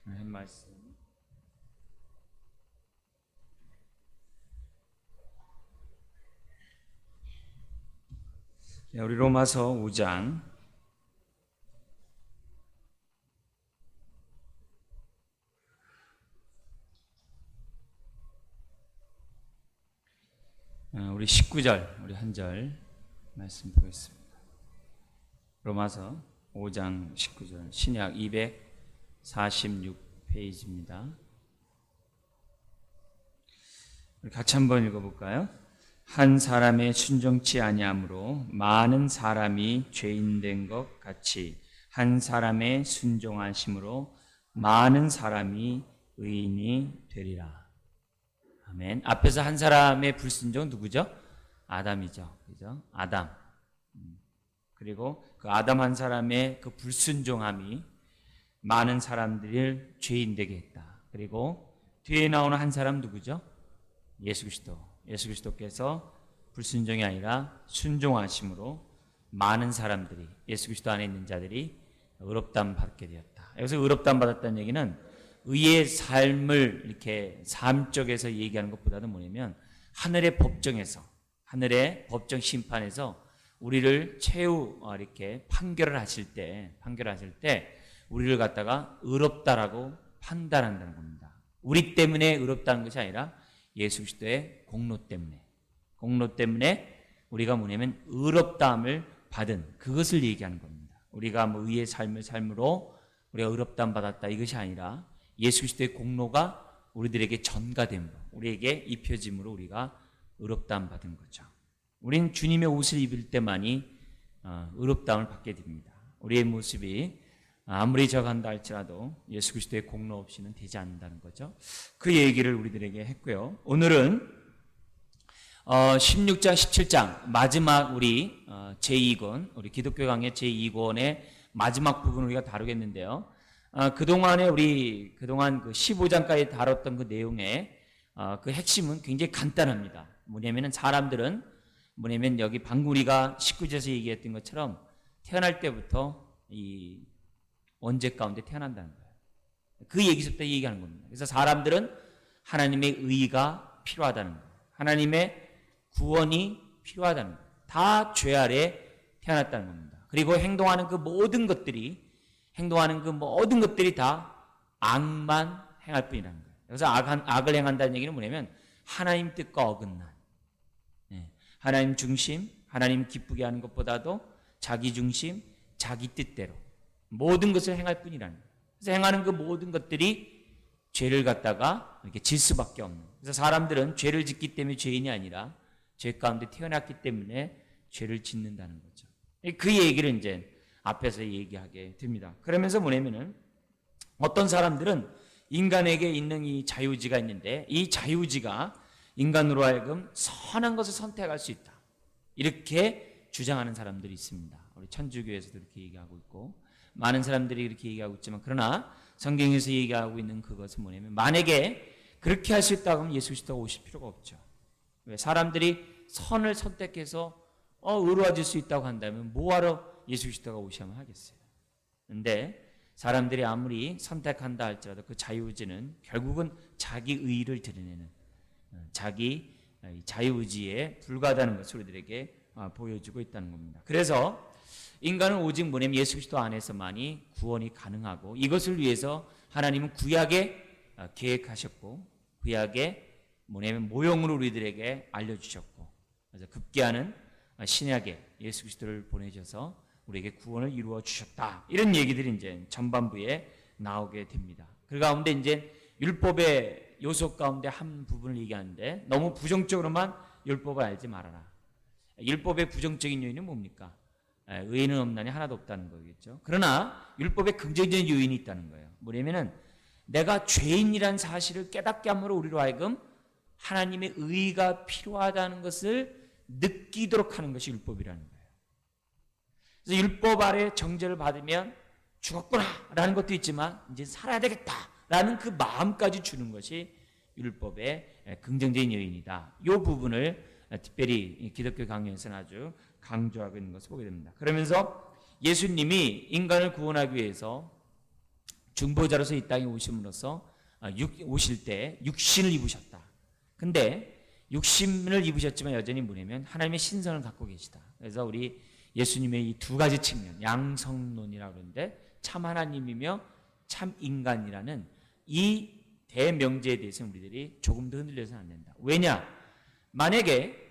말씀. 우리 로마서 5장 우리 19절 우리 한 절 말씀 보겠습니다. 로마서 5장 19절 신약 246페이지입니다. 우리 같이 한번 읽어볼까요? 한 사람의 순종치 아니함으로 많은 사람이 죄인된 것 같이 한 사람의 순종하심으로 많은 사람이 의인이 되리라. 아멘. 앞에서 한 사람의 불순종은 누구죠? 아담이죠. 그죠? 아담. 그리고 그 아담 한 사람의 그 불순종함이 많은 사람들을 죄인 되게 했다. 그리고 뒤에 나오는 한 사람 누구죠? 예수 그리스도. 예수 그리스도께서 불순종이 아니라 순종하심으로 많은 사람들이 예수 그리스도 안에 있는 자들이 의롭다함 받게 되었다. 여기서 의롭다함 받았다는 얘기는 의의 삶을 이렇게 삶 쪽에서 얘기하는 것보다는 뭐냐면 하늘의 법정에서 하늘의 법정 심판에서 우리를 최후 이렇게 판결을 하실 때 우리를 갖다가 의롭다라고 판단한다는 겁니다. 우리 때문에 의롭다는 것이 아니라 예수 그리스도의 공로 때문에 우리가 뭐냐면 의롭다함을 받은 그것을 얘기하는 겁니다. 우리가 뭐 의의 삶을 삶으로 우리가 의롭다함 받았다 이것이 아니라 예수 그리스도의 공로가 우리들에게 전가됨으로 우리에게 입혀짐으로 우리가 의롭다함 받은 거죠. 우리는 주님의 옷을 입을 때만이 의롭다함을 받게 됩니다. 우리의 모습이 아무리 저간다 할지라도 예수 그리스도의 공로 없이는 되지 않는다는 거죠. 그 얘기를 우리들에게 했고요. 오늘은 16장, 17장 마지막 우리 제2권, 우리 기독교 강의 제2권의 마지막 부분을 우리가 다루겠는데요. 그동안 그 15장까지 다뤘던 그 내용의 그 핵심은 굉장히 간단합니다. 뭐냐면은 사람들은 여기 방금 우리가 19절에서 얘기했던 것처럼 태어날 때부터 이 원죄 가운데 태어난다는 거예요. 그 얘기서부터 얘기하는 겁니다. 그래서 사람들은 하나님의 의가 필요하다는 거예요. 하나님의 구원이 필요하다는 거예요. 다 죄 아래 태어났다는 겁니다. 그리고 행동하는 그 모든 것들이 다 악만 행할 뿐이라는 거예요. 그래서 악을 행한다는 얘기는 뭐냐면 하나님 뜻과 어긋난 하나님 중심, 하나님 기쁘게 하는 것보다도 자기 중심, 자기 뜻대로 모든 것을 행할 뿐이라는 거예요. 그래서 행하는 그 모든 것들이 죄를 갖다가 이렇게 질 수밖에 없는. 그래서 사람들은 죄를 짓기 때문에 죄인이 아니라 죄 가운데 태어났기 때문에 죄를 짓는다는 거죠. 그 얘기를 이제 앞에서 얘기하게 됩니다. 그러면서 뭐냐면은 어떤 사람들은 인간에게 있는 이 자유지가 있는데 이 자유지가 인간으로 하여금 선한 것을 선택할 수 있다. 이렇게 주장하는 사람들이 있습니다. 우리 천주교에서도 이렇게 얘기하고 있고 많은 사람들이 이렇게 얘기하고 있지만 그러나 성경에서 얘기하고 있는 그것은 뭐냐면 만약에 그렇게 할 수 있다고 하면 예수 그리스도가 오실 필요가 없죠. 왜? 사람들이 선을 선택해서 의로워질 수 있다고 한다면 뭐하러 예수 그리스도가 오셔야만 하겠어요. 그런데 사람들이 아무리 선택한다 할지라도 그 자유의지는 결국은 자기 의의를 드러내는 자기 자유의지에 불과하다는 것을 우리들에게 보여주고 있다는 겁니다. 그래서 인간은 오직 뭐냐면 예수 그리스도 안에서만이 구원이 가능하고 이것을 위해서 하나님은 구약에 계획하셨고 구약에 뭐냐면 모형으로 우리들에게 알려주셨고 그래서 급기야는 신약에 예수 그리스도를 보내셔서 우리에게 구원을 이루어 주셨다. 이런 얘기들이 이제 전반부에 나오게 됩니다. 그 가운데 이제 율법의 요소 가운데 한 부분을 얘기하는데 너무 부정적으로만 율법을 알지 말아라. 율법의 부정적인 요인은 뭡니까? 의인은 없나니 하나도 없다는 거겠죠. 그러나 율법에 긍정적인 요인이 있다는 거예요. 뭐냐면은 내가 죄인이란 사실을 깨닫게 함으로 우리로 하여금 하나님의 의가 필요하다는 것을 느끼도록 하는 것이 율법이라는 거예요. 그래서 율법 아래 정죄를 받으면 죽었구나라는 것도 있지만 이제 살아야 되겠다라는 그 마음까지 주는 것이 율법의 긍정적인 요인이다. 이 부분을 특별히 기독교 강연에서는 아주 강조하고 있는 것을 보게 됩니다. 그러면서 예수님이 인간을 구원하기 위해서 중보자로서 이 땅에 오심으로써 오실 때 육신을 입으셨다. 근데 육신을 입으셨지만 여전히 뭐냐면 하나님의 신성을 갖고 계시다. 그래서 우리 예수님의 이 두 가지 측면, 양성론이라고 그러는데 참 하나님이며 참 인간이라는 이 대명제에 대해서는 우리들이 조금 더 흔들려서는 안 된다. 왜냐? 만약에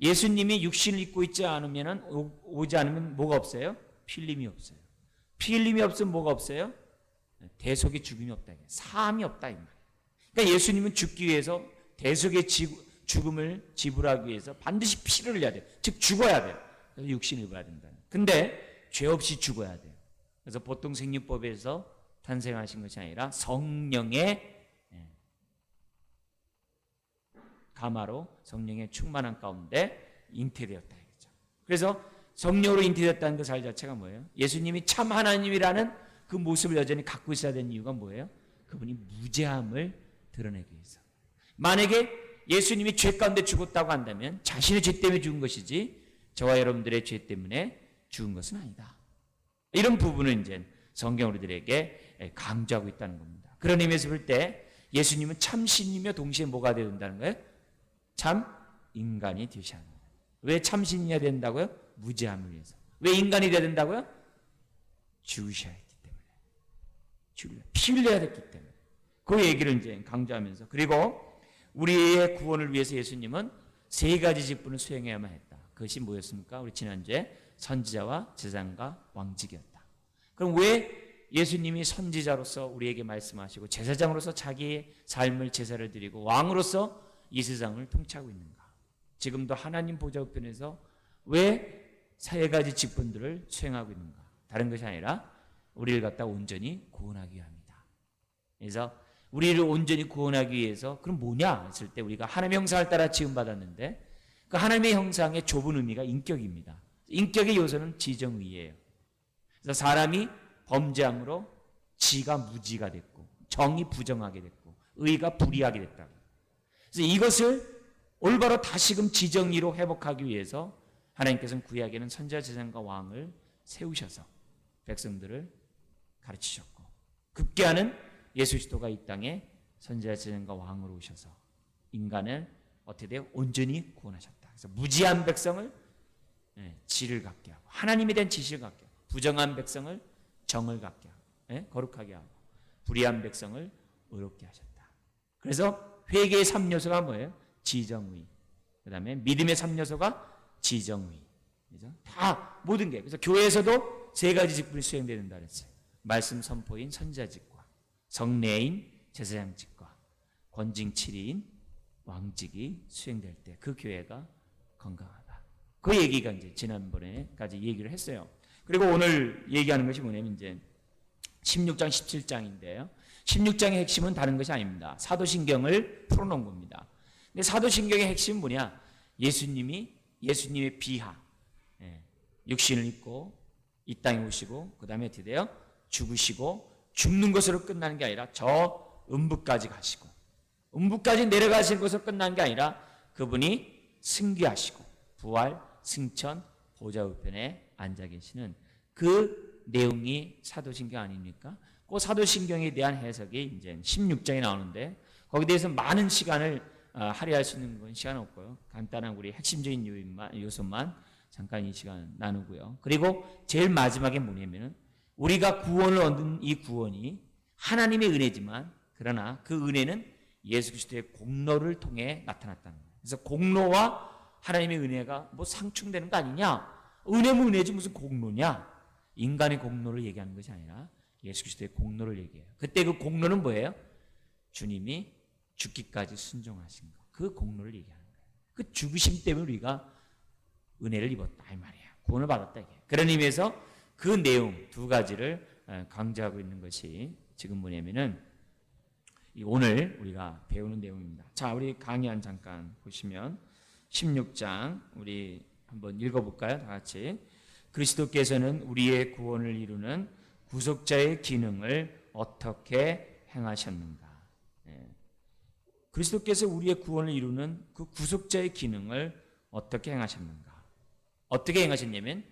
예수님이 육신을 입고 있지 않으면 오지 않으면 뭐가 없어요? 피 흘림이 없어요. 피 흘림이 없으면 뭐가 없어요? 대속의 죽음이 없다. 사함이 없다. 이 말이에요. 그러니까 예수님은 죽기 위해서 대속의 죽음을 지불하기 위해서 반드시 피를 흘려야 돼요. 즉 죽어야 돼요. 그래서 육신을 입어야 된다. 근데 죄 없이 죽어야 돼요. 그래서 보통 생육법에서 탄생하신 것이 아니라 성령의 가마로 성령의 충만한 가운데 잉태되었다. 그래서 성령으로 잉태되었다는 그 사실 자체가 뭐예요? 예수님이 참 하나님이라는 그 모습을 여전히 갖고 있어야 되는 이유가 뭐예요? 그분이 무죄함을 드러내기 위해서. 만약에 예수님이 죄 가운데 죽었다고 한다면 자신의 죄 때문에 죽은 것이지 저와 여러분들의 죄 때문에 죽은 것은 아니다. 이런 부분은 이제 성경 우리들에게 강조하고 있다는 겁니다. 그런 의미에서 볼 때 예수님은 참 신이며 동시에 뭐가 되어야 된다는 거예요? 참 인간이 되셔야 합니다. 왜 참 신이어야 된다고요? 무죄함을 위해서. 왜 인간이 되어야 된다고요? 죽으셔야 했기 때문에. 피 흘려야 됐기 때문에. 그 얘기를 이제 강조하면서, 그리고 우리의 구원을 위해서 예수님은 세 가지 직분을 수행해야만 했다. 그것이 뭐였습니까? 우리 지난주에 선지자와 제사장과 왕직이었다. 그럼 왜 예수님이 선지자로서 우리에게 말씀하시고 제사장으로서 자기의 삶을 제사를 드리고 왕으로서 이 세상을 통치하고 있는가? 지금도 하나님 보좌 우편에서 왜 세 가지 직분들을 수행하고 있는가? 다른 것이 아니라 우리를 갖다 온전히 구원하기 위함이다. 그래서 우리를 온전히 구원하기 위해서 그럼 뭐냐 했을 때 우리가 하나님의 형상을 따라 지음받았는데 그 하나님의 형상의 좁은 의미가 인격입니다. 인격의 요소는 지정의예요. 그래서 사람이 범죄함으로 지가 무지가 됐고 정이 부정하게 됐고 의가 불의하게 됐다. 그래서 이것을 올바로 다시금 지정의로 회복하기 위해서 하나님께서는 구약에는 선지자, 제사장과 왕을 세우셔서 백성들을 가르치셨고 급기야는 예수 그리스도가 이 땅에 선지자, 제사장과 왕으로 오셔서 인간을 어떻게 돼요? 온전히 구원하셨다. 그래서 무지한 백성을 지를 갖게 하고 하나님에 대한 지식을 갖게 하고 부정한 백성을 정을 갖게 하고 거룩하게 하고 불의한 백성을 의롭게 하셨다. 그래서 회개의 3요소가 뭐예요? 지정의. 그 다음에 믿음의 3요소가 지정의. 그죠? 다 모든 게. 그래서 교회에서도 세 가지 직분이 수행된다 그랬어요. 말씀 선포인 선지자직과 성례인 제사장직과 권징 7인 왕직이 수행될 때 그 교회가 건강하다. 그 얘기가 이제 지난번에까지 얘기를 했어요. 그리고 오늘 얘기하는 것이 뭐냐면 이제 16장, 17장인데요. 16장의 핵심은 다른 것이 아닙니다. 사도신경을 풀어놓은 겁니다. 근데 사도신경의 핵심은 뭐냐? 예수님의 비하, 육신을 입고 이 땅에 오시고 그 다음에 어떻게 돼요? 죽으시고 죽는 것으로 끝나는 게 아니라 저 음부까지 가시고 음부까지 내려가시는 것으로 끝나는 게 아니라 그분이 승귀하시고 부활, 승천, 보좌 우편에 앉아 계시는 그 내용이 사도신경 아닙니까? 그 사도신경에 대한 해석이 이제 16장에 나오는데 거기에 대해서 많은 시간을 할애할 수 있는 건 시간 없고요. 간단한 우리 핵심적인 요소만 잠깐 이 시간 나누고요. 그리고 제일 마지막에 뭐냐면은 우리가 구원을 얻은 이 구원이 하나님의 은혜지만 그러나 그 은혜는 예수 그리스도의 공로를 통해 나타났다는 거예요. 그래서 공로와 하나님의 은혜가 뭐 상충되는 거 아니냐? 은혜면 은혜지 무슨 공로냐? 인간의 공로를 얘기하는 것이 아니라 예수 그리스도의 공로를 얘기해요. 그때 그 공로는 뭐예요? 주님이 죽기까지 순종하신 것. 그 공로를 얘기하는 거예요. 그 죽으심 때문에 우리가 은혜를 입었다 이 말이에요. 구원을 받았다 이게. 그런 의미에서 그 내용 두 가지를 강조하고 있는 것이 지금 뭐냐면은 오늘 우리가 배우는 내용입니다. 자, 우리 강의한 잠깐 보시면 16장 우리 한번 읽어볼까요? 다 같이. 그리스도께서는 우리의 구원을 이루는 구속자의 기능을 어떻게 행하셨는가? 그리스도께서 우리의 구원을 이루는 그 구속자의 기능을 어떻게 행하셨는가? 어떻게 행하셨냐면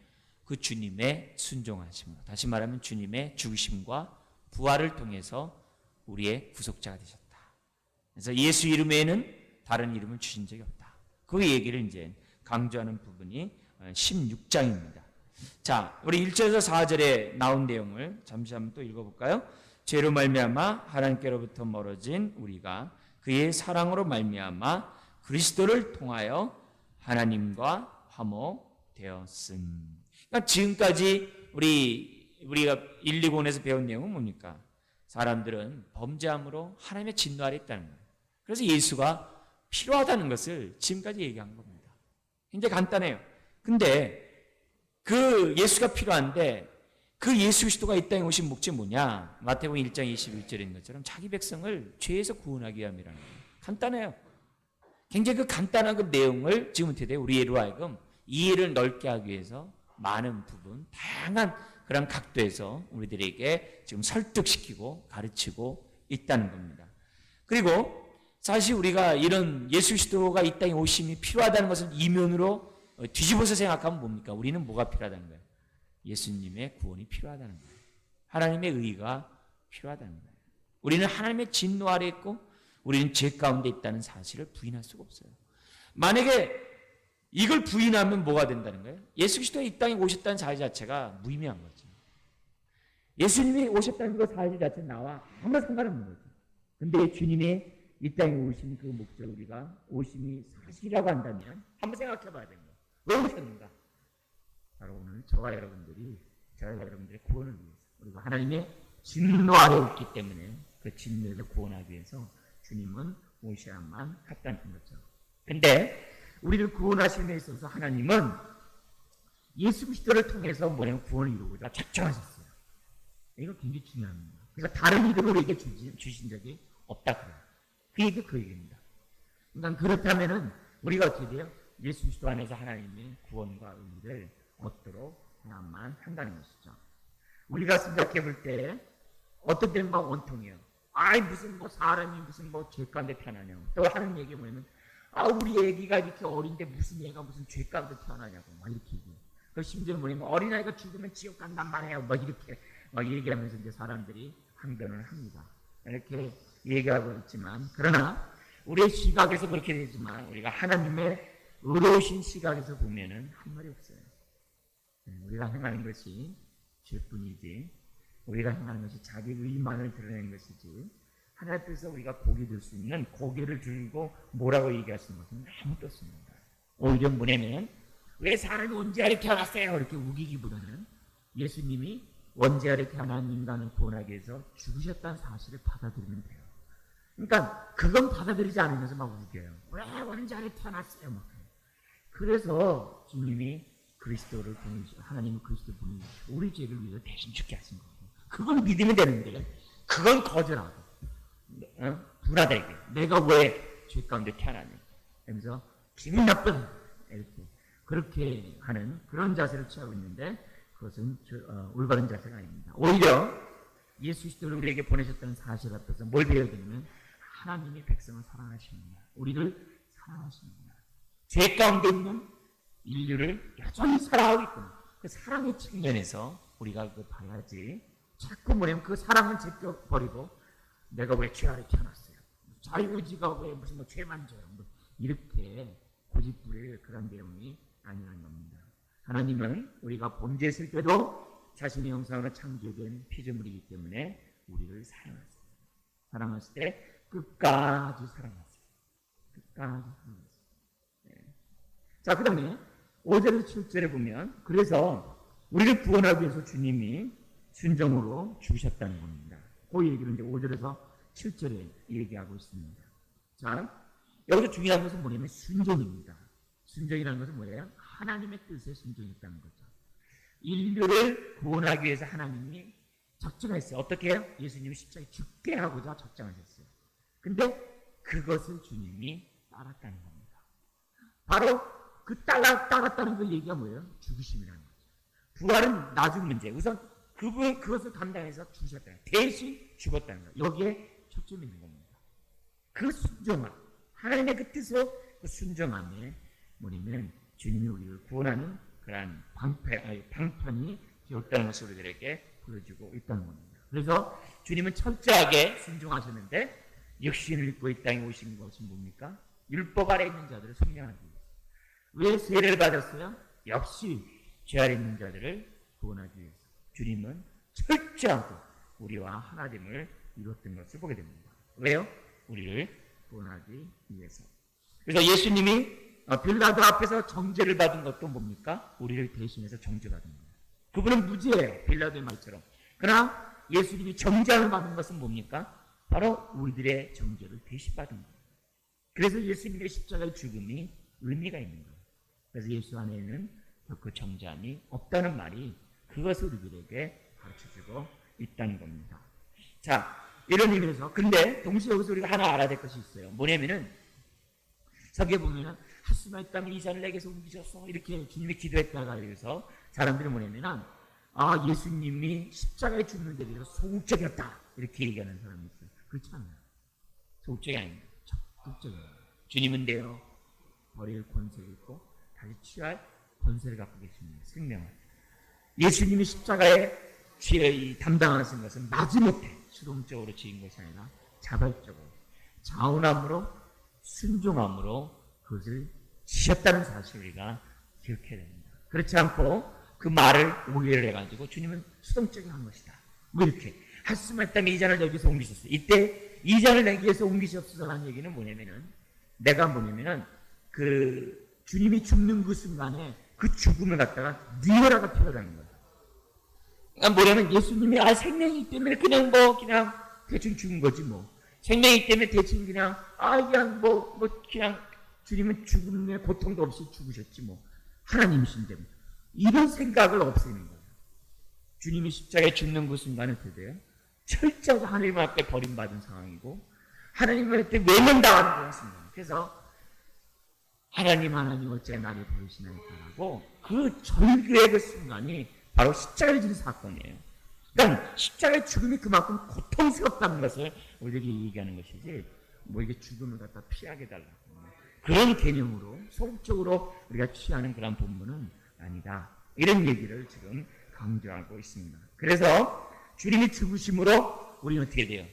그 주님의 순종하심으로, 다시 말하면 주님의 죽으심과 부활을 통해서 우리의 구속자가 되셨다. 그래서 예수 이름 외에는 다른 이름을 주신 적이 없다. 그 얘기를 이제 강조하는 부분이 16장입니다. 자, 우리 1절에서 4절에 나온 내용을 잠시 한번 또 읽어볼까요? 죄로 말미암아 하나님께로부터 멀어진 우리가 그의 사랑으로 말미암아 그리스도를 통하여 하나님과 화목되었음. 그러니까 지금까지 우리가 1, 2권에서 배운 내용은 뭡니까? 사람들은 범죄함으로 하나님의 진노 아래 있다는 거예요. 그래서 예수가 필요하다는 것을 지금까지 얘기한 겁니다. 굉장히 간단해요. 근데 그 예수가 필요한데 그 예수 그리스도가 이 땅에 오신 목적이 뭐냐? 마태복음 1장 21절인 것처럼 자기 백성을 죄에서 구원하기 위함이라는 거예요. 간단해요. 굉장히 그 간단한 그 내용을 지금 어떻게 돼요? 우리로 하여금 이해를 넓게 하기 위해서 많은 부분, 다양한 그런 각도에서 우리들에게 지금 설득시키고 가르치고 있다는 겁니다. 그리고 사실 우리가 이런 예수 그리스도가 이 땅에 오심이 필요하다는 것을 이면으로 뒤집어서 생각하면 뭡니까? 우리는 뭐가 필요하다는 거예요? 예수님의 구원이 필요하다는 거예요. 하나님의 의가 필요하다는 거예요. 우리는 하나님의 진노 아래 있고 우리는 죄 가운데 있다는 사실을 부인할 수가 없어요. 만약에 이걸 부인하면 뭐가 된다는 거예요? 예수 그리스도가 이 땅에 오셨다는 사실 자체가 무의미한 거죠. 예수님이 오셨다는 그 사실 자체는 나와 아무런 상관없는 거죠. 근데 주님의 이 땅에 오신 그 목적, 우리가 오심이 사실이라고 한다면 한번 생각해 봐야 됩니다. 왜 오셨는가? 바로 오늘 저와 여러분들의 구원을 위해서, 우리가 하나님의 진노 아래 있기 때문에 그 진노에서 구원하기 위해서 주님은 오셔야만 했다는 거죠. 근데 우리를 구원하시는 데 있어서 하나님은 예수 그리스도를 통해서 뭐냐면 구원을 이루고자 작정하셨어요. 이거 굉장히 중요합니다. 그러니까 다른 이름을 우리에게 주신 적이 없다 그래요. 그 얘기입니다. 그러니까 그렇다면은 우리가 어떻게 돼요? 예수 그리스도 안에서 하나님의 구원과 의를 얻도록 해야만 한다는 것이죠. 우리가 생각해 볼 때 어떤 때는 막 원통이에요. 아이 무슨 뭐 사람이 무슨 뭐 죄 가운데 태어나냐고. 또 하는 얘기 뭐냐면 우리 애기가 이렇게 어린데 무슨 얘가 무슨 죄 가운데 태어나냐고 막 이렇게 얘기해요. 그 심지어 뭐냐면 어린아이가 죽으면 지옥 간단 말이에요. 막 이렇게 막 얘기하면서 이제 사람들이 항변을 합니다. 이렇게 얘기하고 있지만, 그러나 우리의 시각에서 그렇게 되지만 우리가 하나님의 의로우신 시각에서 보면은 한 말이 없어요. 우리가 행하는 것이 죄뿐이지, 우리가 행하는 것이 자기 의만을 드러내는 것이지, 하나님 앞에서 우리가 고개 들 수 있는 고개를 들고 뭐라고 얘기하시는 것은 아무것도 없습니다. 오히려 뭐냐면 왜 사람이 언제 이렇게 태어났어요? 이렇게 우기기보다는 예수님이 원죄 아래 태어난 인간을 구원하기 위해서 죽으셨다는 사실을 받아들이면 돼요. 그러니까 그건 받아들이지 않으면서 막 우겨요. 왜 원죄 아래 태어났어요? 막. 그래서 주님이 그리스도를 보내주시고, 하나님은 그리스도를 보내주시고 우리 죄를 위해서 대신 죽게 하신 거예요. 그건 믿으면 되는데 그건 거절하고 불하다에게 내가 왜 죄 가운데 태어나니? 하면서 기분 나쁜 이렇게 그렇게 하는 그런 자세를 취하고 있는데 그것은 올바른 자세가 아닙니다. 오히려 예수 그리스도를 우리에게 보내셨다는 사실 앞에서 뭘 배워야 되냐면 하나님이 백성을 사랑하십니다. 우리를 사랑하십니다. 죄 가운데 있는 인류를 여전히 사랑하고 있구나. 그 사랑의 측면에서 우리가 그걸 봐야지. 자꾸 뭐냐면 그 사랑은 제껴버리고 내가 왜 죄 아래 태어났어요? 자유의지가 왜 무슨 뭐 죄만 져요? 뭐 이렇게 고집부릴 그런 내용이 아니라는 겁니다. 하나님은 우리가 범죄했을 때도 자신의 형상으로 창조된 피조물이기 때문에 우리를 사랑하세요. 사랑하실 때 끝까지 사랑하세요. 끝까지 사랑하세요. 네. 자, 그 다음에 5절에서 7절에 보면 그래서 우리를 구원하기 위해서 주님이 순종으로 죽으셨다는 겁니다. 그 얘기를 이제 5절에서 7절에 얘기하고 있습니다. 자, 여기서 중요한 것은 뭐냐면 순종입니다. 순종이라는 것은 뭐예요? 하나님의 뜻에 순종했다는 거죠. 인류를 구원하기 위해서 하나님이 작정했어요. 어떻게 해요? 예수님이 십자가에 죽게 하고자 작정하셨어요. 근데 그것을 주님이 따랐다는 겁니다. 바로 그 따랐다는 그 얘기가 뭐예요? 죽으심이라는 거죠. 부활은 나중 문제. 우선 그것을 감당해서 죽으셨다는 거예요. 대신 죽었다는 거예요. 여기에 초점이 있는 겁니다. 그 순종함, 하나님의 그 뜻으로 그 순종함에 뭐냐면 주님이 우리를 구원하는 그러한 방편이 되었다는 것을 우리들에게 보여주고 있다는 겁니다. 그래서 주님은 철저하게 순종하셨는데 육신을 입고 이 땅에 오신 것은 뭡니까? 율법 아래 있는 자들을 생명하기 위해서. 왜 세례를 받았어요? 역시 죄 아래 있는 자들을 구원하기 위해서. 주님은 철저하게 우리와 하나됨을 이뤘던 것을 보게 됩니다. 왜요? 우리를 구원하기 위해서. 그래서 예수님이 빌라도 앞에서 정죄를 받은 것도 뭡니까? 우리를 대신해서 정죄받은 거예요. 그분은 무죄예요. 빌라도의 말처럼. 그러나 예수님이 정죄를 받은 것은 뭡니까? 바로 우리들의 정죄를 대신 받은 거예요. 그래서 예수님의 십자가의 죽음이 의미가 있는 거예요. 그래서 예수 안에는 결코 정죄함이 없다는 말이 그것을 우리들에게 가르쳐주고 있다는 겁니다. 자, 이런 의미에서 근데 동시에 여기서 우리가 하나 알아야 될 것이 있어요. 뭐냐면은 성경에 보면은 하수만 있다면 이 잔을 내게서 옮기셨어 이렇게 주님이 기도했다가 그래서 사람들이 뭐냐면은 예수님이 십자가에 죽는 데 대해서 소극적이었다 이렇게 얘기하는 사람이 있어요. 그렇지 않아요. 소극적이 아닙니다. 적극적이에요. 주님은 내어 버릴 권세가 있고 다시 취할 권세를 갖고 계십니다. 생명을. 예수님이 십자가에 담당하신 것은 마지못해 수동적으로 지은 것이 아니라 자발적으로 자원함으로 순종함으로 그것을 지셨다는 사실을 우리가 기억해야 됩니다. 그렇지 않고 그 말을 오해를 해가지고 주님은 수동적인 한 것이다. 뭐 이렇게 할 수만 있다면 이 잔을 내게서 옮기셨어요. 이때 이 잔을 내게서 옮기셨어라는 얘기는 뭐냐면은 그 주님이 죽는 그 순간에 그 죽음을 갖다가 리얼하게 표현하는 거예요. 그러니까 뭐냐면 예수님이 생명이기 때문에 그냥 대충 죽은 거지 뭐. 생명이기 때문에 대충 그냥 주님은 죽음의 고통도 없이 죽으셨지 뭐. 하나님이신데 뭐. 이런 생각을 없애는 거예요. 주님이 십자가에 죽는 그 순간은 어떻게 돼요? 철저하게 하나님 앞에 버림받은 상황이고 하나님 앞에 외면당하는 그런 순간. 그래서 하나님 어째 나를 버리시나이까라고 그 절규의 그 순간이 바로 십자가를 지는 사건이에요. 그러니까 십자가의 죽음이 그만큼 고통스럽다는 것을 우리에게 얘기하는 것이지 뭐 이게 죽음을 갖다 피하게 달라고 그런 개념으로 소극적으로 우리가 취하는 그런 본문은 아니다. 이런 얘기를 지금 강조하고 있습니다. 그래서 주님이 죽으심으로 우리는 어떻게 돼요?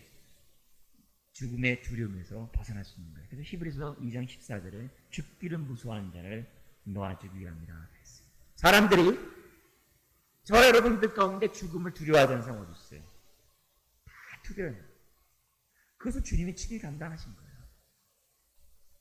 죽음의 두려움에서 벗어날 수 있는 거예요. 그래서 히브리서 2장 14절에 죽기를 무서워하는 자를 놓아주기 위함이라 했어요. 사람들이 저 여러분들 가운데 죽음을 두려워하는 사람 어디 있어요? 다 두려워해요. 그래서 주님이 친히 감당하신 거예요.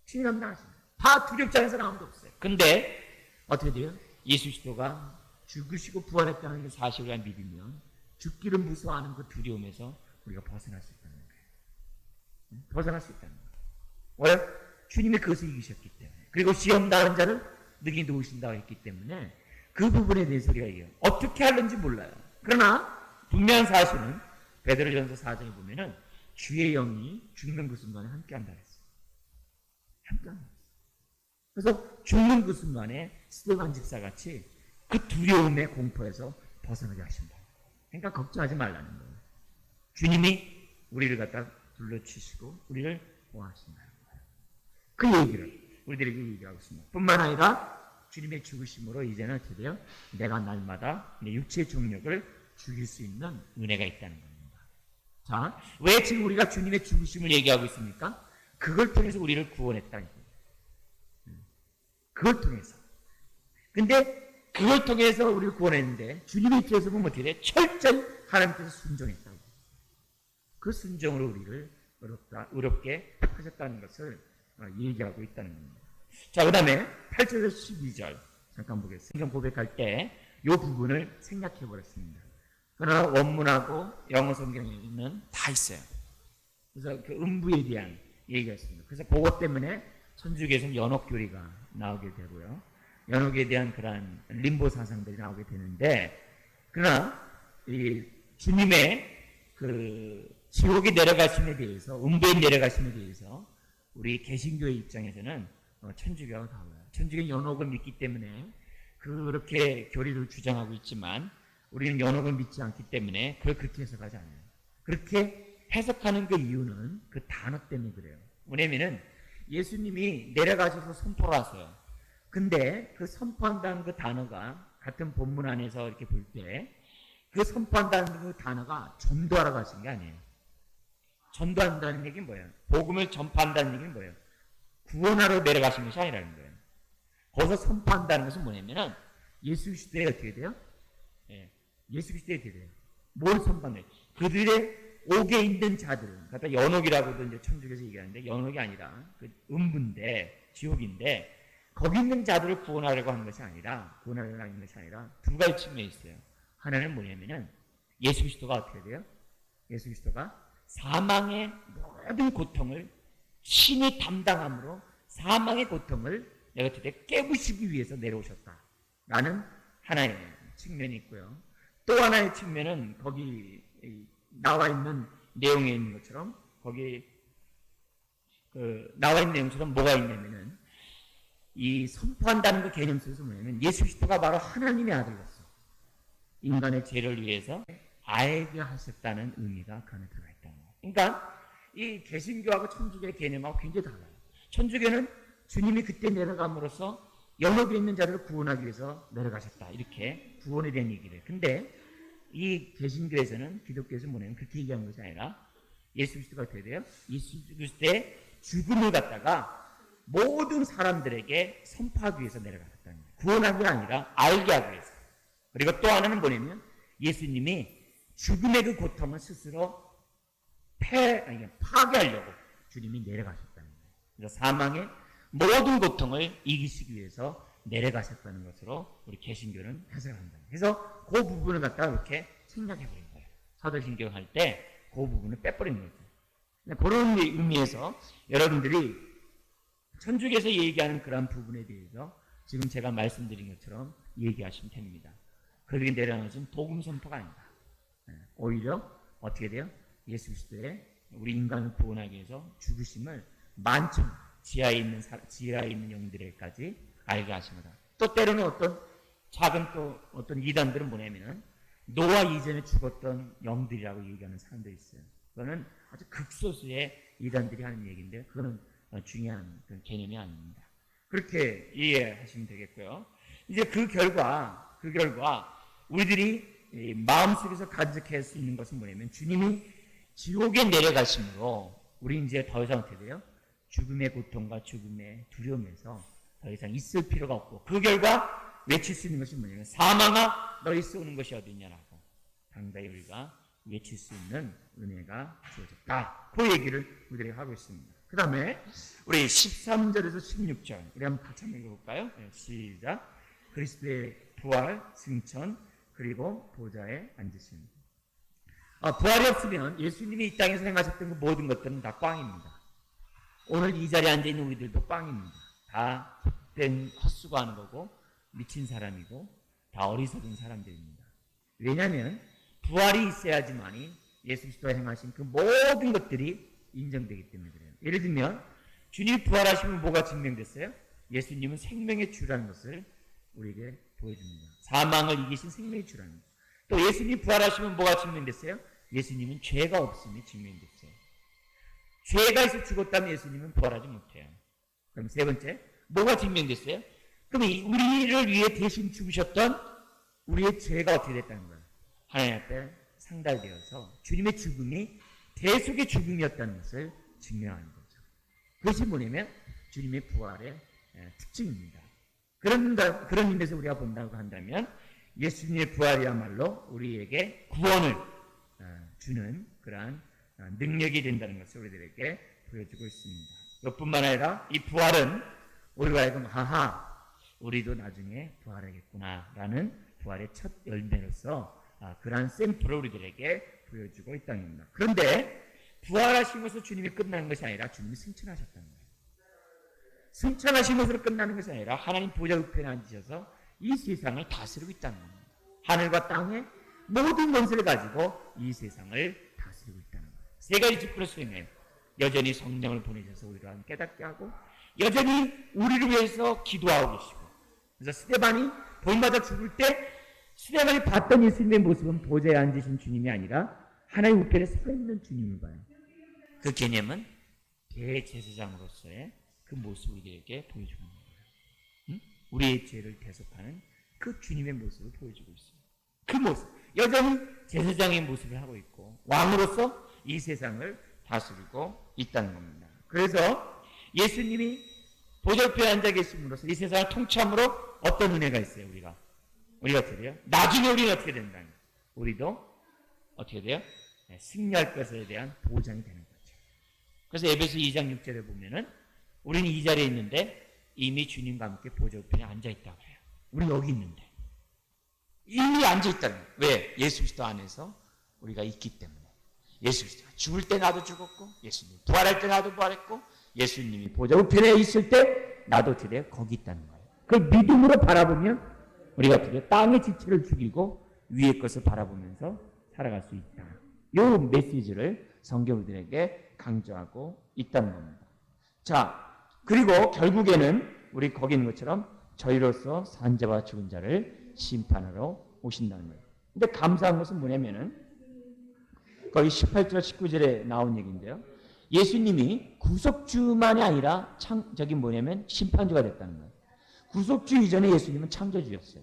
친히 감당하신 거예요. 다 두렵지 않은 사람 아무도 없어요. 근데 어떻게 돼요? 예수 그리스도가 죽으시고 부활했다는 그 사실을 믿으면 죽기를 무서워하는 그 두려움에서 우리가 벗어날 수 있다는 거예요. 벗어날 수 있다는 거예요. 왜? 주님이 그것을 이기셨기 때문에. 그리고 시험 당하는 자를 능히 놓으신다고 했기 때문에 그 부분에 대해서 우리가 얘기해요. 어떻게 하는지 몰라요. 그러나 분명한 사실은 베드로전서 4장에 보면은 주의 영이 죽는 그 순간에 함께한다 그랬어요. 함께한다 그랬어요. 그래서 죽는 그 순간에 스데반 집사같이 그 두려움의 공포에서 벗어나게 하신다. 그러니까 걱정하지 말라는 거예요. 주님이 우리를 갖다 둘러치시고 우리를 보호하신다는 거예요. 그 얘기를 우리들에게 얘기하고 있습니다. 뿐만 아니라 주님의 죽으심으로 이제는 어떻게 돼요? 내가 날마다 내 육체의 정력을 죽일 수 있는 은혜가 있다는 겁니다. 자, 왜 지금 우리가 주님의 죽으심을 얘기하고 있습니까? 그걸 통해서 우리를 구원했다는 거예요. 그걸 통해서. 근데 그걸 통해서 우리를 구원했는데 주님의 입장에서 보면 어떻게 돼? 철저히 하나님께서 순종했다고. 그 순종으로 우리를 의롭게 하셨다는 것을 얘기하고 있다는 겁니다. 자, 그 다음에 8절에서 12절 잠깐 보겠습니다. 성경 고백할 때 이 부분을 생략해 버렸습니다. 그러나 원문하고 영어 성경에는 다 있어요. 그래서 그 음부에 대한 얘기가 있습니다. 그래서 그것 때문에 천주교에서는 연옥교리가 나오게 되고요. 연옥에 대한 그러한 림보 사상들이 나오게 되는데, 그러나 이 주님의 그 지옥에 내려가심에 대해서, 음부에 내려가심에 대해서 우리 개신교의 입장에서는 천주교와 달라요. 천주교는 연옥을 믿기 때문에 그렇게 교리를 주장하고 있지만 우리는 연옥을 믿지 않기 때문에 그걸 그렇게 해석하지 않아요. 그렇게 해석하는 그 이유는 그 단어 때문에 그래요. 뭐냐면은 예수님이 내려가셔서 선포를 하세요. 근데 그 선포한다는 그 단어가 같은 본문 안에서 이렇게 볼 때 그 선포한다는 그 단어가 전도하라고 하신 게 아니에요. 전도한다는 얘기는 뭐예요? 복음을 전파한다는 얘기는 뭐예요? 구원하러 내려가신 것이 아니라는 거예요. 거기서 선포한다는 것은 뭐냐면은 예수 그리스도에 어떻게 돼요? 예, 예수 그리스도에 어떻게 돼요? 뭘 선포하는 거예요? 그들의 옥에 있는 자들, 그러니까 연옥이라고도 이제 천주교에서 얘기하는데 연옥이 아니라 그 음부인데 지옥인데 거기 있는 자들을 구원하려고 하는 것이 아니라 구원하려고 하는 것이 아니라 두 가지 측면이 있어요. 하나는 뭐냐면은 예수 그리스도가 어떻게 돼요? 예수 그리스도가 사망의 모든 고통을 신이 담당함으로 사망의 고통을 내가 어떻게 깨부시기 위해서 내려오셨다라는 하나의 측면이 있고요. 또 하나의 측면은 거기 나와 있는 내용에 있는 것처럼 거기 나와 있는 내용처럼 뭐가 있냐면은 이 선포한다는 그 개념 속에서 뭐냐면 예수 그리스도가 바로 하나님의 아들로서 인간의 죄를 위해서 알게 하셨다는 의미가 그 안에 들어가 있다는 거예요. 그러니까 이 개신교하고 천주교의 개념하고 굉장히 달라요. 천주교는 주님이 그때 내려감으로써 연옥에 있는 자를 구원하기 위해서 내려가셨다. 이렇게 구원에 대한 얘기를 해요. 근데 이 개신교에서는 기독교에서 뭐냐면 그렇게 얘기하는 것이 아니라 예수 그리스도가 어떻게 돼요? 예수 그리스도의 죽음을 갖다가 모든 사람들에게 선포하기 위해서 내려가셨다는 거예요. 구원하기 아니라 알게 하기 위해서. 그리고 또 하나는 뭐냐면 예수님이 죽음의 그 고통을 스스로 파괴하려고 주님이 내려가셨다는 거예요. 그래서 사망의 모든 고통을 이기시기 위해서 내려가셨다는 것으로 우리 개신교는 해석한다. 그래서 그 부분을 갖다가 이렇게 생략해버린 거예요. 사도신경 할 때 그 부분을 빼버린 거죠. 그런 의미에서 여러분들이 천주교에서 얘기하는 그런 부분에 대해서 지금 제가 말씀드린 것처럼 얘기하시면 됩니다. 그렇게 내려놓으신 복음 선포가 아니다. 오히려 어떻게 돼요? 예수 그리스도의 우리 인간을 구원하기 위해서 죽으심을 만천 지하에 있는 영들에게까지 알게 하십니다. 또 때로는 어떤 이단들은 뭐냐면은 노아 이전에 죽었던 영들이라고 얘기하는 사람들이 있어요. 그거는 아주 극소수의 이단들이 하는 얘기인데 그거는 중요한 그런 개념이 아닙니다. 그렇게 이해하시면 되겠고요. 이제 그 결과 우리들이 마음속에서 간직할 수 있는 것은 뭐냐면 주님이 지옥에 내려가심으로 우리 이제 더 이상 어떻게 돼요? 죽음의 고통과 죽음의 두려움에서 더 이상 있을 필요가 없고 그 결과 외칠 수 있는 것이 뭐냐면 사망아 너희 쏘는 것이 어디냐라고 당당히 우리가 외칠 수 있는 은혜가 주어졌다. 그 얘기를 우리들이 하고 있습니다. 그 다음에 우리 13절에서 16절 우리 한번 같이 한번 읽어볼까요? 시작. 그리스도의 부활, 승천, 그리고 보좌에 앉으심. 부활이 없으면 예수님이 이 땅에서 행하셨던 그 모든 것들은 다 꽝입니다. 오늘 이 자리에 앉아있는 우리들도 꽝입니다. 다 헛수고하는 거고 미친 사람이고 다 어리석은 사람들입니다. 왜냐하면 부활이 있어야지만이 예수 그리스도가 행하신 그 모든 것들이 인정되기 때문에 그래요. 예를 들면 주님이 부활하시면 뭐가 증명됐어요? 예수님은 생명의 주라는 것을 우리에게 보여줍니다. 사망을 이기신 생명의 주라는 것. 또 예수님이 부활하시면 뭐가 증명됐어요? 예수님은 죄가 없음이 증명됐어요. 죄가 있어 죽었다면 예수님은 부활하지 못해요. 그럼 세 번째, 뭐가 증명됐어요? 그럼 우리를 위해 대신 죽으셨던 우리의 죄가 어떻게 됐다는 거예요? 하나님 앞에 상달되어서 주님의 죽음이 대속의 죽음이었다는 것을 증명하는 거죠. 그것이 뭐냐면 주님의 부활의 특징입니다. 그런 의미에서 우리가 본다고 한다면 예수님의 부활이야말로 우리에게 구원을 주는 그러한 능력이 된다는 것을 우리들에게 보여주고 있습니다. 그뿐만 아니라 이 부활은 우리가 알고 우리도 나중에 부활하겠구나라는 부활의 첫 열매로서 그러한 샘플을 우리들에게 보여주고 있다는 겁니다. 그런데 부활하신 것으로 주님이 끝나는 것이 아니라 주님이 승천하셨다는 거예요. 승천하신 것으로 끝나는 것이 아니라 하나님 보좌 우편에 앉으셔서 이 세상을 다스리고 있다는 겁니다. 하늘과 땅의 모든 권세를 가지고 이 세상을 다스리고 있다는 거예요. 세 가지 직분을 수행해요. 여전히 성령을 보내셔서 우리를 깨닫게 하고 여전히 우리를 위해서 기도하고 계시고 그래서 스데반이 돌맞아 죽을 때 스데반이 봤던 예수님의 모습은 보좌에 앉으신 주님이 아니라 하나님 우편에 서 있는 주님을 봐요. 그 개념은 대제사장으로서의 그 모습을 우리에게 보여주는 거예요. 응? 우리의 죄를 대속하는 그 주님의 모습을 보여주고 있습니다. 그 모습, 여전히 제사장의 모습을 하고 있고 왕으로서 이 세상을 다스리고 있다는 겁니다. 그래서 예수님이 보좌우편에 앉아 계심으로써 이 세상을 통치함으로 어떤 은혜가 있어요? 우리가 어떻게 돼요? 나중에 우리는 어떻게 된다는 거예요? 우리도 어떻게 돼요? 네, 승리할 것에 대한 보장이 되는 거죠. 그래서 에베소 2장 6절에 보면은 우리는 이 자리에 있는데 이미 주님과 함께 보좌우편에 앉아 있다고 해요. 우리는 여기 있는데 이미 앉아 있다는 거예요. 왜? 예수 그리스도 안에서 우리가 있기 때문에. 예수 그리스도가 죽을 때 나도 죽었고, 예수님이 부활할 때 나도 부활했고, 예수님이 보좌우편에 있을 때 나도 어떻게 돼요? 거기 있다는 거예요. 그 믿음으로 바라보면 우리가 어떻게 돼요? 땅의 지체를 죽이고 위의 것을 바라보면서 살아갈 수 있다. 이 메시지를 성경들에게 강조하고 있다는 겁니다. 자, 그리고 결국에는 우리 거기 있는 것처럼 저희로서 산자와 죽은 자를 심판하러 오신다는 거예요. 근데 감사한 것은 뭐냐면은 거기 18절 19절에 나온 얘기인데요. 예수님이 구속주만이 아니라 심판주가 됐다는 거예요. 구속주 이전에 예수님은 창조주였어요.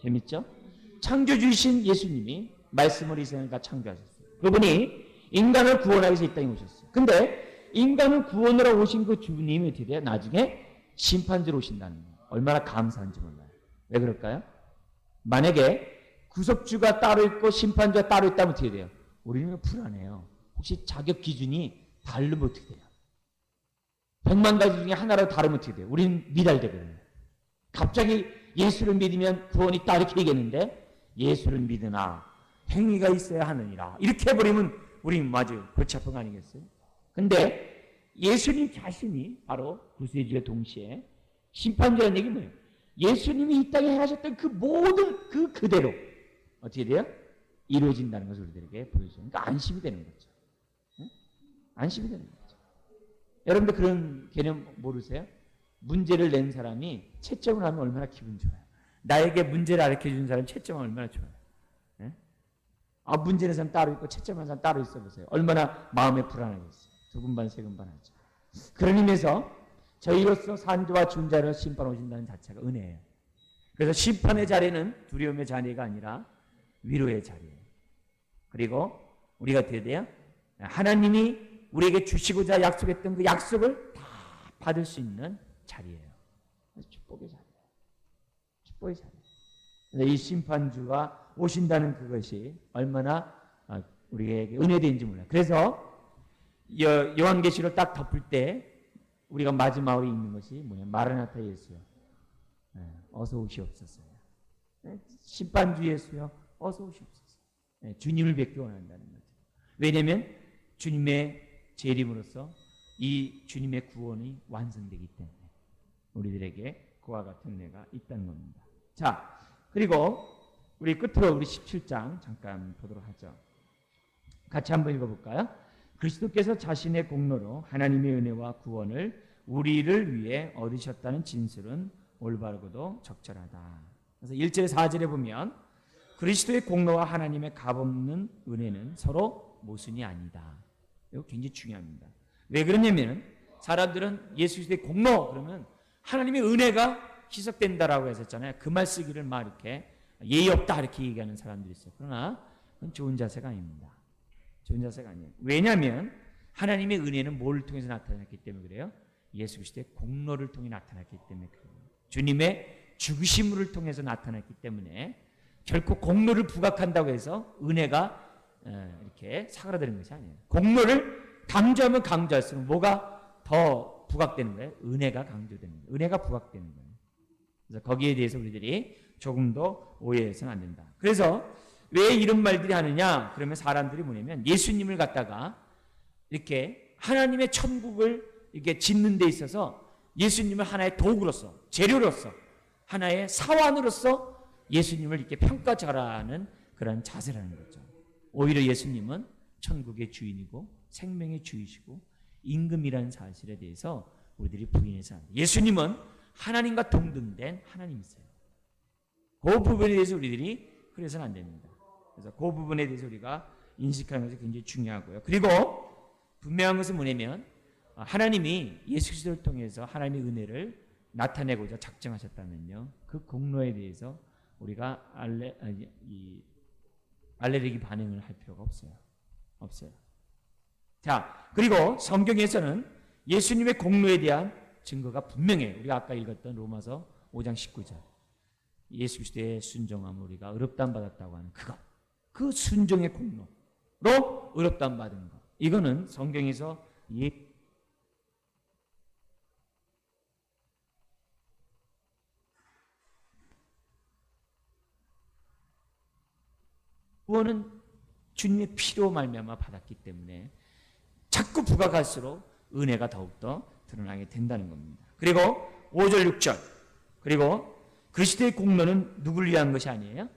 재밌죠? 창조주이신 예수님이 말씀을 이 세상에 창조하셨어요. 그분이 인간을 구원하기 위해서 이 땅에 오셨어요. 근데 인간을 구원하러 오신 그 주님이 어떻게 돼요? 나중에 심판주로 오신다는 거예요. 얼마나 감사한지 몰라요. 왜 그럴까요? 만약에 구속주가 따로 있고 심판주가 따로 있다면 어떻게 돼요? 우리는 불안해요. 혹시 자격 기준이 다르면 어떻게 돼요? 100만 가지 중에 하나라도 다르면 어떻게 돼요? 우리는 미달되거든요. 갑자기 예수를 믿으면 구원이 있다 이렇게 얘기했는데 예수를 믿으나 행위가 있어야 하느니라 이렇게 해버리면 우리는 맞아요. 골치 아픈 거 아니겠어요? 근데 예수님 자신이 바로 구세주의 동시에 심판주라는 얘기는 뭐예요? 예수님이 이 땅에 행하셨던 그 모든 그 그대로 어떻게 돼요? 이루어진다는 것을 우리들에게 보여줘요. 그러니까 안심이 되는 거죠. 응? 안심이 되는 거죠. 여러분들 그런 개념 모르세요? 문제를 낸 사람이 채점을 하면 얼마나 기분 좋아요. 나에게 문제를 가르쳐준 사람 채점하면 얼마나 좋아요. 네? 문제 낸 사람 따로 있고 채점하는 사람 따로 있어 보세요. 얼마나 마음에 불안하겠어요. 두근반 세근반 하죠. 그런 의미에서 저희로서 산자와 죽은 자를 심판 오신다는 자체가 은혜예요. 그래서 심판의 자리는 두려움의 자리가 아니라 위로의 자리예요. 그리고 우리가 어떻게 돼요? 하나님이 우리에게 주시고자 약속했던 그 약속을 다 받을 수 있는 자리예요. 축복의 자리예요. 축복의 자리예요. 이 심판주가 오신다는 그것이 얼마나 우리에게 은혜된지 몰라요. 그래서 요한계시록 딱 덮을 때 우리가 마지막으로 읽는 것이 뭐냐? 마라나타 예수요. 어서 오시옵소서요. 심판주 예수요. 어서 오시옵소서. 주님을 뵙기 원한다는 거죠. 왜냐하면 주님의 재림으로써 이 주님의 구원이 완성되기 때문에 우리들에게 그와 같은 은혜가 있다는 겁니다. 자, 그리고 우리 끝으로 우리 17장 잠깐 보도록 하죠. 같이 한번 읽어볼까요? 그리스도께서 자신의 공로로 하나님의 은혜와 구원을 우리를 위해 얻으셨다는 진술은 올바르고도 적절하다. 그래서 1절에 4절에 보면 그리스도의 공로와 하나님의 값없는 은혜는 서로 모순이 아니다. 이거 굉장히 중요합니다. 왜 그러냐면 사람들은 예수 그리스도의 공로 그러면 하나님의 은혜가 희석된다라고 했었잖아요. 그 말 쓰기를 막 이렇게 예의 없다 이렇게 얘기하는 사람들이 있어요. 그러나 그건 좋은 자세가 아닙니다. 좋은 자세가 아니에요. 왜냐하면 하나님의 은혜는 뭘 통해서 나타났기 때문에 그래요? 예수 그리스도의 공로를 통해 나타났기 때문에 그래요. 주님의 죽으심을 통해서 나타났기 때문에 결코 공로를 부각한다고 해서 은혜가 이렇게 사그라드는 것이 아니에요. 공로를 강조하면 강조할수록 뭐가 더 부각되는 거예요? 은혜가 강조되는 거예요. 은혜가 부각되는 거예요. 그래서 거기에 대해서 우리들이 조금 더 오해해서는 안 된다. 그래서 왜 이런 말들이 하느냐? 그러면 사람들이 뭐냐면 예수님을 갖다가 이렇게 하나님의 천국을 이렇게 짓는 데 있어서 예수님을 하나의 도구로서, 재료로서, 하나의 사원으로서 예수님을 이렇게 평가절하는 그런 자세라는 거죠. 오히려 예수님은 천국의 주인이고 생명의 주이시고 임금이라는 사실에 대해서 우리들이 부인해서 안 돼요. 예수님은 하나님과 동등된 하나님이세요. 그 부분에 대해서 우리들이 그래서는 안 됩니다. 그래서 그 부분에 대해서 우리가 인식하는 것이 굉장히 중요하고요. 그리고 분명한 것은 뭐냐면 하나님이 예수 그리스도를 통해서 하나님의 은혜를 나타내고자 작정하셨다면요. 그 공로에 대해서 우리가 알레르기 반응을 할 필요가 없어요. 없어요. 자, 그리고 성경에서는 예수님의 공로에 대한 증거가 분명해요. 우리가 아까 읽었던 로마서 5장 19절. 예수 그리스도의 순종함을 우리가 의롭다함 받았다고 하는 그것. 그 순종의 공로로 의롭다함 받은 것. 이거는 성경에서 구원은 주님의 피로 말미암아 받았기 때문에 자꾸 부각할수록 은혜가 더욱더 드러나게 된다는 겁니다. 그리고 5절 6절 그리고 그리스도의 공로는 누구를 위한 것이 아니에요?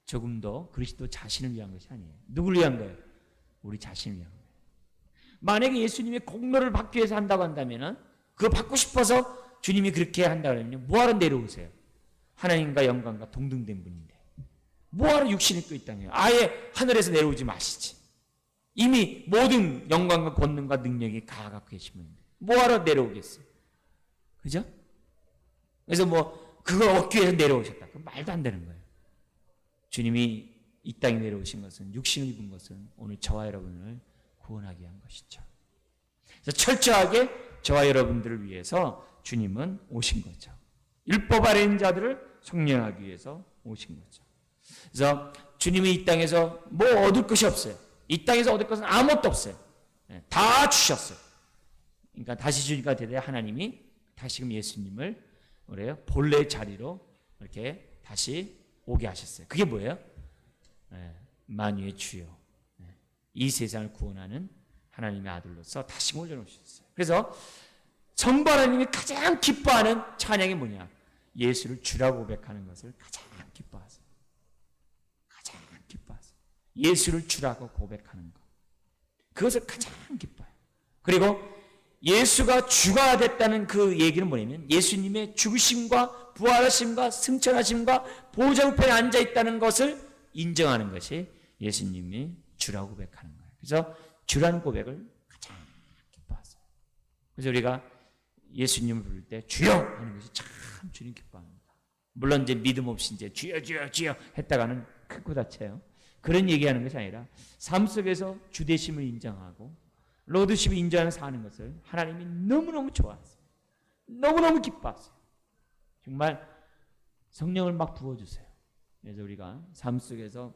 조금 더 그리스도 자신을 위한 것이 아니에요. 누구를 위한 거예요? 우리 자신을 위한 거예요. 만약에 예수님의 공로를 받기 위해서 한다고 한다면 그거 받고 싶어서 주님이 그렇게 한다면 뭐하러 내려오세요? 하나님과 영광과 동등된 분인데 뭐하러 육신을 입고 있다는 거예요? 아예 하늘에서 내려오지 마시지. 이미 모든 영광과 권능과 능력이 가갖고 계시면 뭐하러 내려오겠어요? 그죠? 그래서 그걸 얻기 위해서 내려오셨다. 그건 말도 안 되는 거예요. 주님이 이 땅에 내려오신 것은 육신을 입은 것은 오늘 저와 여러분을 구원하기 위한 것이죠. 그래서 철저하게 저와 여러분들을 위해서 주님은 오신 거죠. 율법 아래 있는 자들을 성령하기 위해서 오신 거죠. 그래서 주님이 이 땅에서 뭐 얻을 것이 없어요. 이 땅에서 얻을 것은 아무것도 없어요. 다 주셨어요. 그러니까 다시 주니까 되되 하나님이 다시금 예수님을 그래요 본래 자리로 이렇게 다시 오게 하셨어요. 그게 뭐예요? 만유의 주요, 이 세상을 구원하는 하나님의 아들로서 다시 올려놓으셨어요. 그래서 성부 하나님이 가장 기뻐하는 찬양이 뭐냐? 예수를 주라고 고백하는 것을 가장 기뻐하세요. 가장 기뻐하세요. 예수를 주라고 고백하는 것. 그것을 가장 기뻐해요. 그리고 예수가 주가 됐다는 그 얘기는 뭐냐면 예수님의 죽으심과 부활하심과 승천하심과 보좌 우편에 앉아 있다는 것을 인정하는 것이 예수님이 주라고 고백하는 거예요. 그래서 주라는 고백을 가장 기뻐하세요. 그래서 우리가 예수님을 부를 때 주여 하는 것이 참 주님 기뻐합니다. 물론 이제 믿음 없이 이제 주여 주여 주여 했다가는 크고 다쳐요. 그런 얘기하는 것이 아니라 삶 속에서 주되심을 인정하고 로드십을 인정하는 사는 것을 하나님이 너무너무 좋아하세요. 너무너무 기뻐하세요. 정말 성령을 막 부어주세요. 그래서 우리가 삶 속에서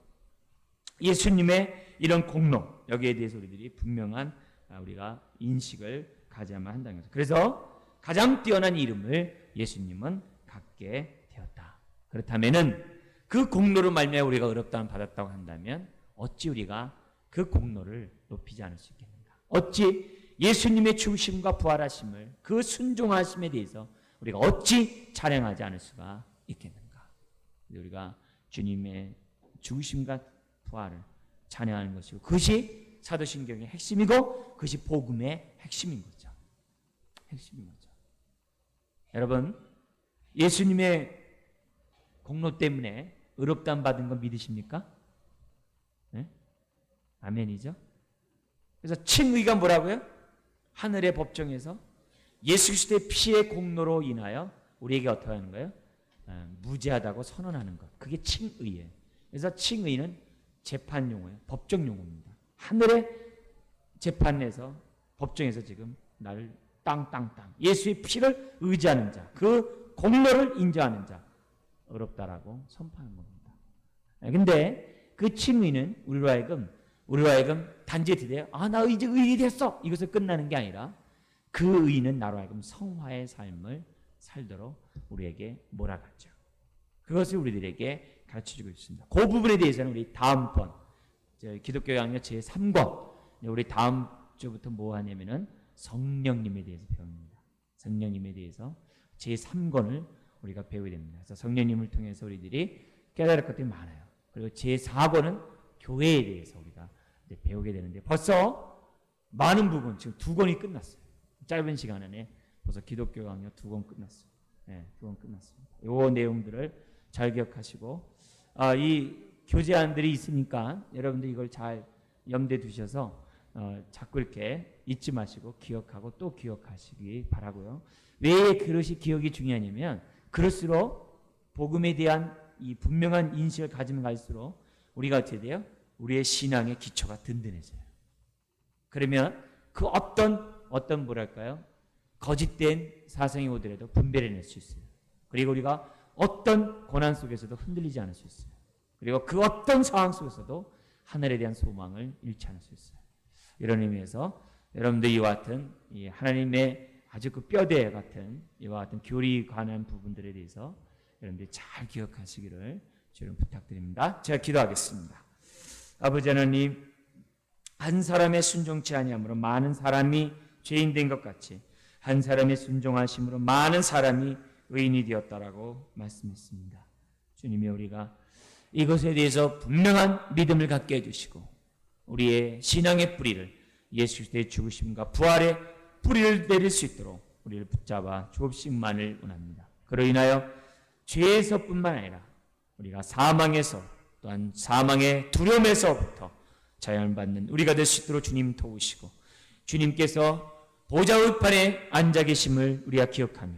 예수님의 이런 공로 여기에 대해서 우리들이 분명한 우리가 인식을 가져야만 한다는 거죠. 그래서 가장 뛰어난 이름을 예수님은 갖게 되었다. 그렇다면은 그 공로를 말미암아 우리가 의롭다함을 받았다고 한다면 어찌 우리가 그 공로를 높이지 않을 수 있겠는가? 어찌 예수님의 죽으심과 부활하심을 그 순종하심에 대해서 우리가 어찌 찬양하지 않을 수가 있겠는가? 우리가 주님의 죽으심과 부활을 찬양하는 것이고 그것이 사도신경의 핵심이고 그것이 복음의 핵심인 거죠. 핵심인 거죠. 여러분 예수님의 공로 때문에 의롭다함 받은 거 믿으십니까? 네? 아멘이죠. 그래서 칭의가 뭐라고요? 하늘의 법정에서 예수 그리스도의 피의 공로로 인하여 우리에게 어떻게 하는 거예요? 무죄하다고 선언하는 것. 그게 칭의예요. 그래서 칭의는 재판 용어예요. 법정 용어입니다. 하늘의 재판에서 법정에서 지금 나를 땅땅땅 예수의 피를 의지하는 자, 그 공로를 인정하는 자 의롭다라고 선포하는 겁니다. 근데 그 칭의는 우리로 하여금 단지 드대요. 나 이제 의인이 됐어. 이것을 끝나는 게 아니라 그 의인은 나로 하여금 성화의 삶을 살도록 우리에게 몰아갔죠. 그것을 우리들에게 가르쳐주고 있습니다. 그 부분에 대해서는 우리 다음번 기독교 강의 제3권 우리 다음 주부터 뭐 하냐면은 성령님에 대해서 배웁니다. 성령님에 대해서 제3권을 우리가 배우게 됩니다. 그래서 성령님을 통해서 우리들이 깨달을 것들이 많아요. 그리고 제4권은 교회에 대해서 우리가 이제 배우게 되는데 벌써 많은 부분 지금 2권이 끝났어요. 짧은 시간 안에 벌써 기독교 강의 2권 끝났어요. 네, 2권 끝났습니다. 이 내용들을 잘 기억하시고 이 교제안들이 있으니까 여러분들 이걸 잘 염두에 두셔서 자꾸 이렇게 잊지 마시고 기억하고 또 기억하시기 바라고요. 왜 그것이 기억이 중요하냐면 그럴수록 복음에 대한 이 분명한 인식을 가지면 갈수록 우리가 어떻게 돼요? 우리의 신앙의 기초가 든든해져요. 그러면 그 어떤 뭐랄까요? 거짓된 사상이 오더라도 분별해낼 수 있어요. 그리고 우리가 어떤 고난 속에서도 흔들리지 않을 수 있어요. 그리고 그 어떤 상황 속에서도 하늘에 대한 소망을 잃지 않을 수 있어요. 이런 의미에서 여러분들 이와 같은 이 하나님의 아주 그 뼈대 같은 이와 같은 교리에 관한 부분들에 대해서 여러분들이 잘 기억하시기를 주님 부탁드립니다. 제가 기도하겠습니다. 아버지 하나님, 한 사람의 순종치 아니함으로 많은 사람이 죄인 된 것 같이 한 사람의 순종하심으로 많은 사람이 의인이 되었다라고 말씀했습니다. 주님이 우리가 이것에 대해서 분명한 믿음을 갖게 해주시고 우리의 신앙의 뿌리를 예수 그리스도의 죽으심과 부활의 뿌리를 내릴 수 있도록 우리를 붙잡아 주옵시기만을 원합니다. 그로 인하여 죄에서뿐만 아니라 우리가 사망에서 또한 사망의 두려움에서부터 자유받는 우리가 될 수 있도록 주님 도우시고 주님께서 보좌 우편에 앉아 계심을 우리가 기억하며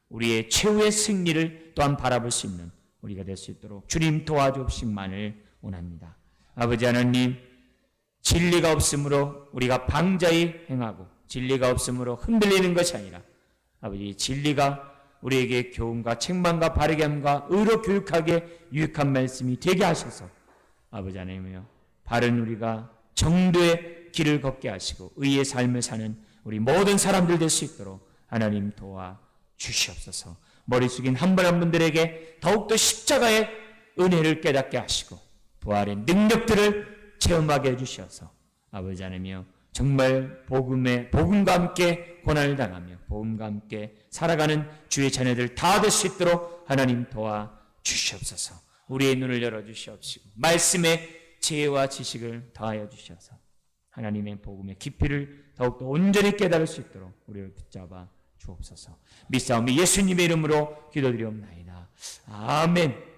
우리의 최후의 승리를 또한 바라볼 수 있는 우리가 될 수 있도록 주님 도와주옵시기만을 원합니다. 아버지 하나님, 진리가 없으므로 우리가 방자히 행하고 진리가 없으므로 흔들리는 것이 아니라 아버지 진리가 우리에게 교훈과 책망과 바르게 함과 의로 교육하게 유익한 말씀이 되게 하셔서 아버지 하나님이여 바른 우리가 정도의 길을 걷게 하시고 의의 삶을 사는 우리 모든 사람들 될 수 있도록 하나님 도와 주시옵소서. 머리 숙인 한 분 한 분들에게 더욱더 십자가의 은혜를 깨닫게 하시고 부활의 능력들을 체험하게 해주셔서 아버지 하나님이여 정말 복음과 함께 고난을 당하며 복음과 함께 살아가는 주의 자녀들 다 될 수 있도록 하나님 도와 주시옵소서. 우리의 눈을 열어주시옵시고 말씀의 지혜와 지식을 더하여 주셔서 하나님의 복음의 깊이를 더욱더 온전히 깨달을 수 있도록 우리를 붙잡아 주옵소서. 믿사오니 예수님의 이름으로 기도드리옵나이다. 아멘.